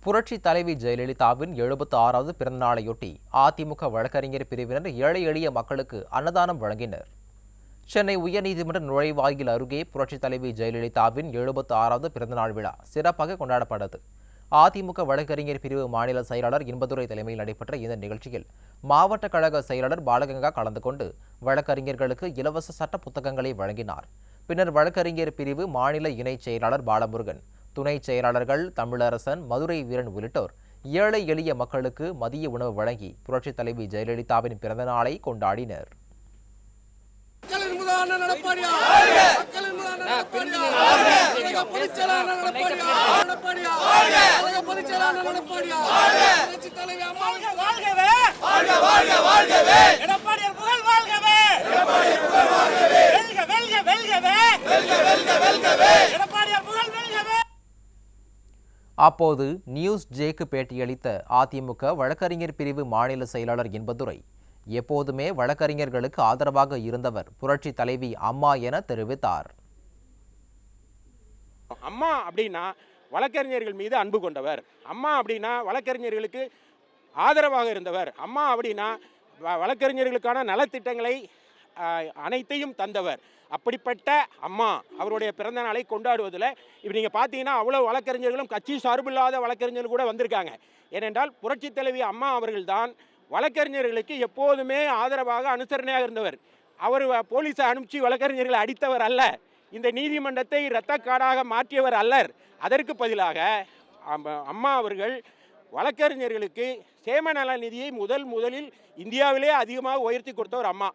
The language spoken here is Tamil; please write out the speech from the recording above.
புரட்சி தலைவி ஜெயலலிதாவின் 76வது பிறந்தநாளையொட்டி அதிமுக வழக்கறிஞர் பிரிவினர் ஏழை எளிய மக்களுக்கு அன்னதானம் வழங்கினர். சென்னை உயர்நீதிமன்ற நுழைவாயில் அருகே புரட்சி தலைவி ஜெயலலிதாவின் 76வது பிறந்தநாள் விழா சிறப்பாக கொண்டாடப்பட்டது. அதிமுக வழக்கறிஞர் பிரிவு மாநில செயலாளர் இன்பதுரை தலைமையில் நடைபெற்ற இந்த நிகழ்ச்சியில் மாவட்ட கழக செயலாளர் பாலகங்கா கலந்து கொண்டு வழக்கறிஞர்களுக்கு இலவச சட்ட புத்தகங்களை வழங்கினார். பின்னர் வழக்கறிஞர் பிரிவு மாநில இணைச் செயலாளர் பாலமுருகன், துணை செயலாளர்கள் தமிழரசன், மதுரை வீரன் உள்ளிட்டோர் ஏழை எளிய மக்களுக்கு மதிய உணவு வழங்கி புரட்சித் தலைவி ஜெயலலிதாவின் பிறந்த நாளை கொண்டாடினர். அப்போது நியூஸ் ஜேக்கு பேட்டியளித்த அதிமுக வழக்கறிஞர் பிரிவு மாநில செயலாளர் இன்பதுரை, எப்போதுமே வழக்கறிஞர்களுக்கு ஆதரவாக இருந்தவர் புரட்சி தலைவி அம்மா என தெரிவித்தார். அம்மா அப்படின்னா வழக்கறிஞர்கள் மீது அன்பு கொண்டவர், அம்மா அப்படின்னா வழக்கறிஞர்களுக்கு ஆதரவாக இருந்தவர், அம்மா அப்படின்னா வழக்கறிஞர்களுக்கான நலத்திட்டங்களை அனைத்தையும் தந்தவர். அப்படிப்பட்ட அம்மா அவருடைய பிறந்த நாளை கொண்டாடுவதில் இப்போ நீங்கள் பார்த்தீங்கன்னா அவ்வளோ வழக்கறிஞர்களும் கட்சி சார்பில்லாத வழக்கறிஞர்கள் கூட வந்திருக்காங்க. ஏனென்றால் புரட்சி தலைவி அம்மா அவர்கள்தான் வழக்கறிஞர்களுக்கு எப்போதுமே ஆதரவாக அனுசரணையாக இருந்தவர். அவர் போலீஸை அனுப்பிச்சு வழக்கறிஞர்களை அடித்தவர் அல்ல, இந்த நீதிமன்றத்தை இரத்தக்காடாக மாற்றியவர் அல்லர். அதற்கு பதிலாக அம்மா அவர்கள் வழக்கறிஞர்களுக்கு சேம நல நிதியை முதலில் இந்தியாவிலே அதிகமாக உயர்த்தி கொடுத்தவர் அம்மா.